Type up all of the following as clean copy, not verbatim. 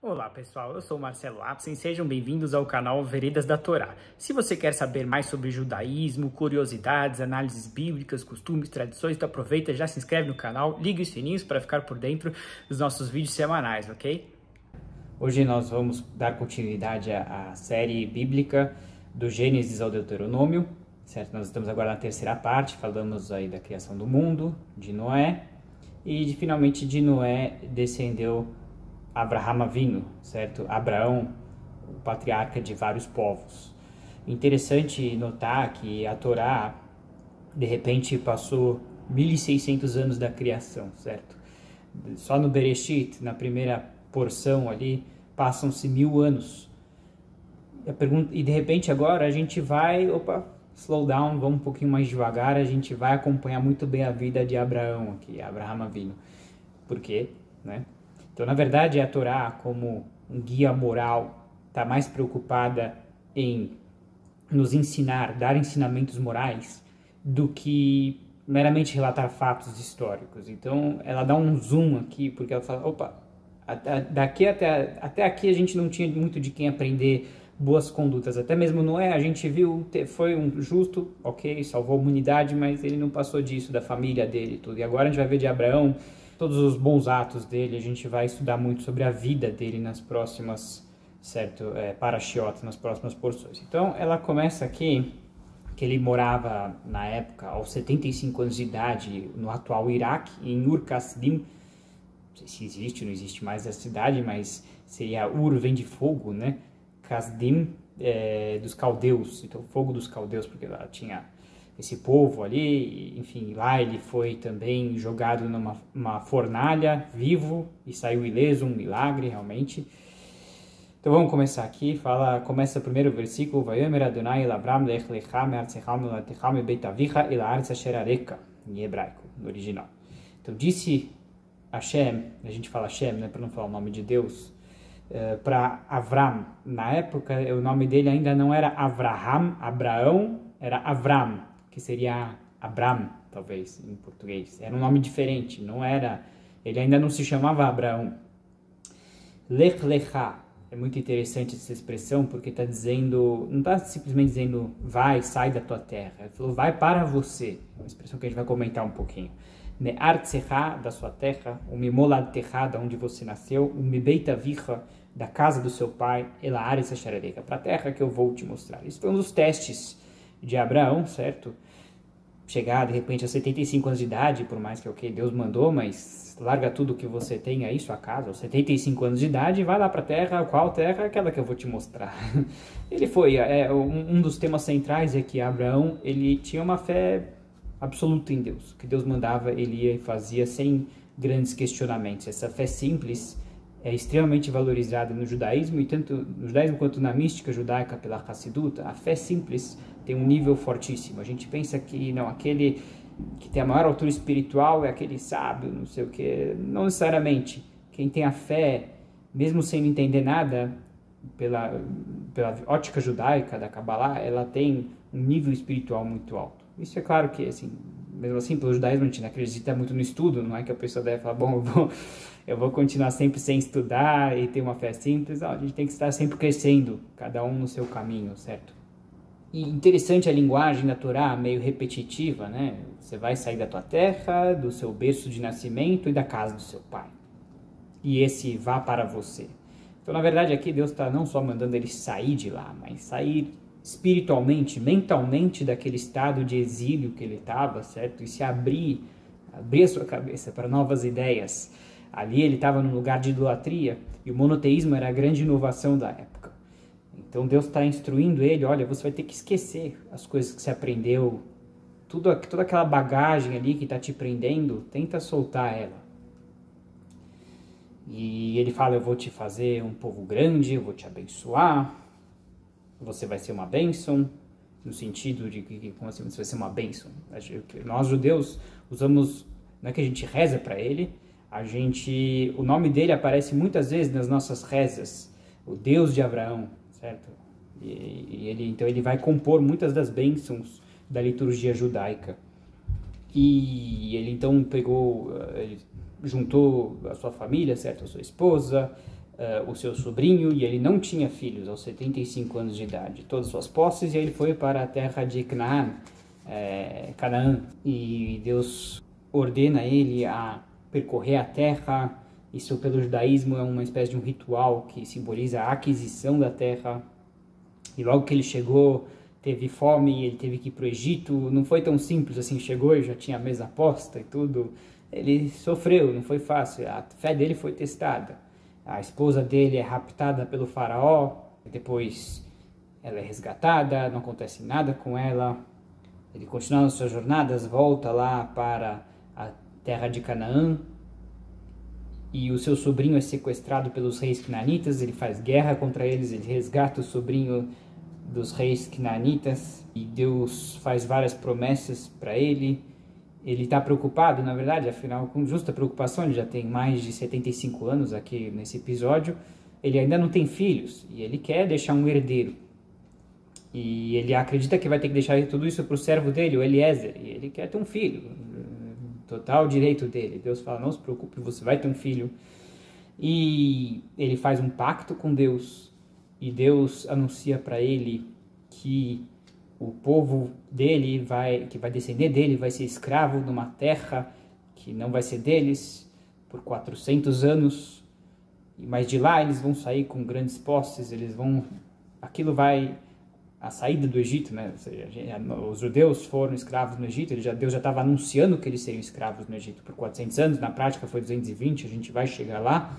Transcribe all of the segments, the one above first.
Olá pessoal, eu sou o Marcelo Apsen e sejam bem-vindos ao canal Veredas da Torá. Se você quer saber mais sobre judaísmo, curiosidades, análises bíblicas, costumes, tradições, então aproveita, já se inscreve no canal, liga os sininhos para ficar por dentro dos nossos vídeos semanais, ok? Hoje nós vamos dar continuidade à série bíblica do Gênesis ao Deuteronômio, certo? Nós estamos agora na terceira parte, falamos aí da criação do mundo, de Noé, e finalmente de Noé descendeu Abraham Avinu, certo? Abraão, o patriarca de vários povos. Interessante notar que a Torá, de repente, passou 1.600 anos da criação, certo? Só no Bereshit, na primeira porção ali, passam-se 1.000 anos. E de repente agora a gente vai, slow down, vamos um pouquinho mais devagar, a gente vai acompanhar muito bem a vida de Abraão aqui, Abraham Avinu. Por quê? Né? Então, na verdade, a Torá, como um guia moral, está mais preocupada em nos ensinar, dar ensinamentos morais, do que meramente relatar fatos históricos. Então, ela dá um zoom aqui, porque ela fala, até aqui a gente não tinha muito de quem aprender boas condutas. Até mesmo Noé, a gente viu, foi um justo, ok, salvou a humanidade, mas ele não passou disso, da família dele e tudo. E agora a gente vai ver de Abraão, todos os bons atos dele, a gente vai estudar muito sobre a vida dele nas próximas, certo, parashiot, nas próximas porções. Então, ela começa aqui, que ele morava, na época, aos 75 anos de idade, no atual Iraque, em Ur Kasdim. Não sei se existe ou não existe mais essa cidade, mas seria Ur, vem de fogo, né? Kasdim, dos caldeus, então fogo dos caldeus, porque lá tinha esse povo ali, enfim, lá ele foi também jogado numa fornalha, vivo, e saiu ileso, um milagre, realmente. Então vamos começar aqui, começa o primeiro versículo, Vayomer Adonai el Abram lech lecha me'artzecha me'olatecha me'beit avicha el haaretz asher areka, em hebraico, no original. Então disse Hashem, a gente fala Hashem, né, para não falar o nome de Deus, para Avram, na época o nome dele ainda não era Abraão, era Avram, que seria Abram, talvez, em português. Era um nome diferente, não era... Ele ainda não se chamava Abraão. Lech lecha. É muito interessante essa expressão, porque está dizendo... Não está simplesmente dizendo, vai, sai da tua terra. Ele falou, vai para você. É uma expressão que a gente vai comentar um pouquinho. Me'artzecha, da sua terra, o mimoladtecha, da onde você nasceu, o mibeit avicha, da casa do seu pai, ela haaretz asher areka, para a terra que eu vou te mostrar. Isso foi um dos testes de Abraão, certo? Chegar de repente a 75 anos de idade, por mais que Deus mandou, mas larga tudo que você tem aí, sua casa, aos 75 anos de idade, e vai lá para a terra. Qual terra? Aquela que eu vou te mostrar. Ele foi, um dos temas centrais é que Abraão, ele tinha uma fé absoluta em Deus. O que Deus mandava, ele ia e fazia sem grandes questionamentos. Essa fé simples é extremamente valorizada no judaísmo, e tanto no judaísmo quanto na mística judaica pela Hassidut. A fé simples tem um nível fortíssimo. A gente pensa que não, aquele que tem a maior altura espiritual é aquele sábio, não sei o que. Não necessariamente. Quem tem a fé, mesmo sem entender nada, pela ótica judaica da Kabbalah, ela tem um nível espiritual muito alto. Isso é claro que, assim, mesmo assim, pelo judaísmo a gente não acredita muito no estudo, não é que a pessoa deve falar, bom, eu vou continuar sempre sem estudar e ter uma fé simples. Não, a gente tem que estar sempre crescendo, cada um no seu caminho, certo? E interessante a linguagem da Torá, meio repetitiva, né? Você vai sair da tua terra, do seu berço de nascimento e da casa do seu pai. E esse vá para você. Então, na verdade, aqui Deus está não só mandando ele sair de lá, mas sair espiritualmente, mentalmente daquele estado de exílio que ele estava, certo? E se abrir a sua cabeça para novas ideias. Ali ele estava num lugar de idolatria e o monoteísmo era a grande inovação da época. Então Deus está instruindo ele, olha, você vai ter que esquecer as coisas que você aprendeu, toda aquela bagagem ali que está te prendendo, tenta soltar ela. E ele fala, eu vou te fazer um povo grande, eu vou te abençoar, você vai ser uma bênção, no sentido de que, como assim, você vai ser uma bênção? Nós judeus usamos, não é que a gente reza para ele, o nome dele aparece muitas vezes nas nossas rezas, o Deus de Abraão, certo? Então ele vai compor muitas das bênçãos da liturgia judaica. E ele então ele juntou a sua família, certo? A sua esposa, o seu sobrinho, e ele não tinha filhos aos 75 anos de idade, todas as suas posses, e ele foi para a terra de Canaã, e Deus ordena ele a percorrer a terra. Isso pelo judaísmo é uma espécie de um ritual que simboliza a aquisição da terra. E logo que ele chegou, teve fome, ele teve que ir para o Egito. Não foi tão simples assim, chegou e já tinha a mesa posta e tudo. Ele sofreu, não foi fácil, a fé dele foi testada. A esposa dele é raptada pelo faraó, depois ela é resgatada, não acontece nada com ela. Ele continua nas suas jornadas, volta lá para a terra de Canaã, e o seu sobrinho é sequestrado pelos reis canaanitas. Ele faz guerra contra eles, ele resgata o sobrinho dos reis canaanitas, e Deus faz várias promessas para ele. Ele está preocupado, na verdade, afinal, com justa preocupação, ele já tem mais de 75 anos aqui nesse episódio, ele ainda não tem filhos, e ele quer deixar um herdeiro. E ele acredita que vai ter que deixar tudo isso para o servo dele, o Eliezer, e ele quer ter um filho, total direito dele. Deus fala, não se preocupe, você vai ter um filho. E ele faz um pacto com Deus, e Deus anuncia para ele que o povo dele, que vai descender dele, vai ser escravo numa terra que não vai ser deles por 400 anos, mas de lá eles vão sair com grandes posses, aquilo vai, a saída do Egito, né? Ou seja, os judeus foram escravos no Egito, Deus já estava anunciando que eles seriam escravos no Egito por 400 anos, na prática foi 220, a gente vai chegar lá.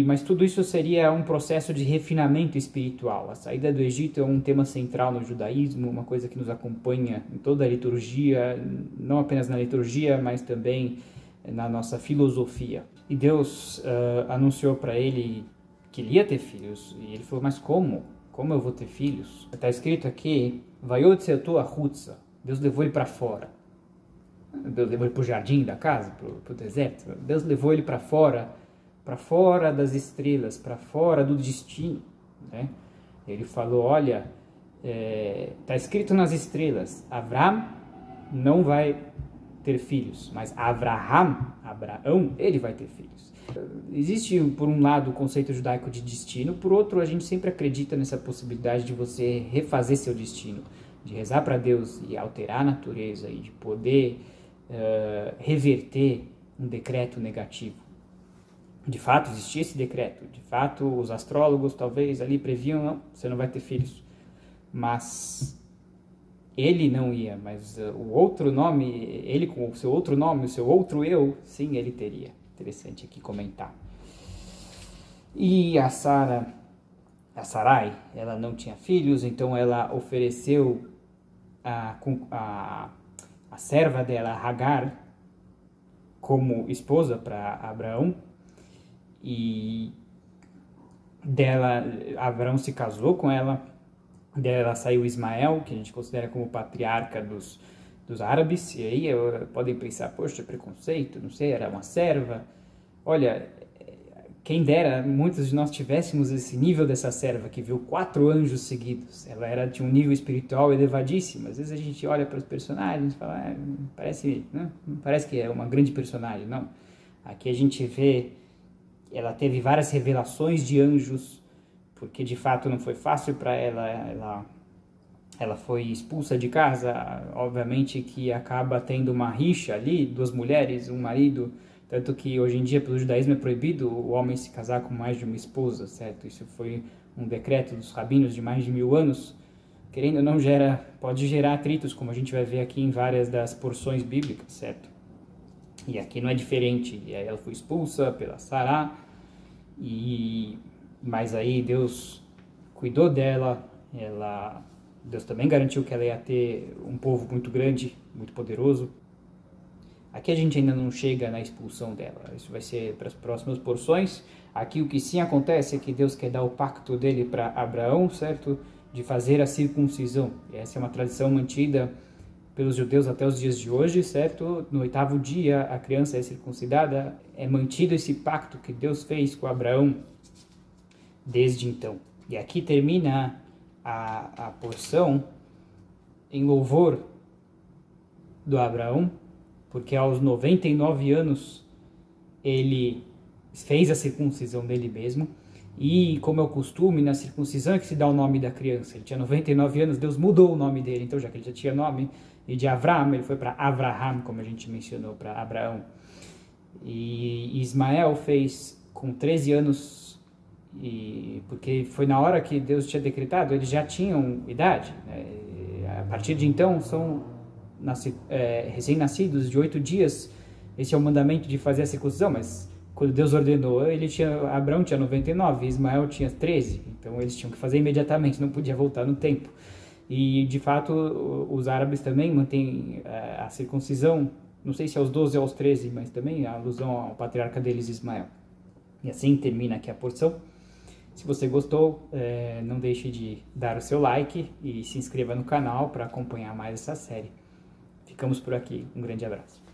Mas tudo isso seria um processo de refinamento espiritual. A saída do Egito é um tema central no judaísmo, uma coisa que nos acompanha em toda a liturgia, não apenas na liturgia, mas também na nossa filosofia. E Deus anunciou para ele que ele ia ter filhos, e ele falou, mas como? Como eu vou ter filhos? Está escrito aqui, Vayotzetu achutza, Deus levou ele para fora. Deus levou ele para o jardim da casa, para o deserto. Deus levou ele para fora das estrelas, para fora do destino, né? Ele falou, olha, está escrito nas estrelas, Abraham não vai ter filhos, mas Abraham, ele vai ter filhos. Existe, por um lado, o conceito judaico de destino, por outro, a gente sempre acredita nessa possibilidade de você refazer seu destino, de rezar para Deus e alterar a natureza, e de poder reverter um decreto negativo. De fato, existia esse decreto. De fato, os astrólogos talvez ali previam, não, você não vai ter filhos. Mas ele não ia, mas o outro nome, ele com o seu outro nome, o seu outro eu, sim, ele teria. Interessante aqui comentar. E a Sarai, ela não tinha filhos, então ela ofereceu a serva dela, Hagar, como esposa para Abraão. E Abraão se casou com ela, dela saiu Ismael, que a gente considera como patriarca dos árabes. E aí podem pensar, poxa, preconceito, não sei, era uma serva. Olha, quem dera muitos de nós tivéssemos esse nível dessa serva, que viu 4 anjos seguidos. Ela tinha um nível espiritual elevadíssimo. Às vezes a gente olha para os personagens e fala, não parece que é uma grande personagem, não. Aqui a gente vê, ela teve várias revelações de anjos, porque de fato não foi fácil para ela. Ela foi expulsa de casa, obviamente que acaba tendo uma rixa ali, 2 mulheres, um marido, tanto que hoje em dia pelo judaísmo é proibido o homem se casar com mais de uma esposa, certo? Isso foi um decreto dos rabinos de mais de 1000 anos, querendo ou não pode gerar atritos, como a gente vai ver aqui em várias das porções bíblicas, certo? E aqui não é diferente. E aí ela foi expulsa pela Sará, mas aí Deus cuidou dela, Deus também garantiu que ela ia ter um povo muito grande, muito poderoso. Aqui a gente ainda não chega na expulsão dela, isso vai ser para as próximas porções. Aqui o que sim acontece é que Deus quer dar o pacto dele para Abraão, certo? De fazer a circuncisão. E essa é uma tradição mantida pelos judeus até os dias de hoje, certo? No 8º dia a criança é circuncidada, é mantido esse pacto que Deus fez com Abraão desde então. E aqui termina a porção em louvor do Abraão, porque aos 99 anos ele fez a circuncisão dele mesmo. E como é o costume, na circuncisão é que se dá o nome da criança. Ele tinha 99 anos, Deus mudou o nome dele. Então, já que ele já tinha nome, e de Avram, ele foi para Avraham, como a gente mencionou, para Abraão. E Ismael fez com 13 anos, porque foi na hora que Deus tinha decretado, eles já tinham idade, né? A partir de então, são recém-nascidos de 8 dias. Esse é o mandamento de fazer a circuncisão, mas quando Deus ordenou, Abraão tinha 99, Ismael tinha 13, então eles tinham que fazer imediatamente, não podia voltar no tempo. E, de fato, os árabes também mantêm a circuncisão, não sei se aos 12 ou aos 13, mas também a alusão ao patriarca deles, Ismael. E assim termina aqui a porção. Se você gostou, não deixe de dar o seu like e se inscreva no canal para acompanhar mais essa série. Ficamos por aqui. Um grande abraço.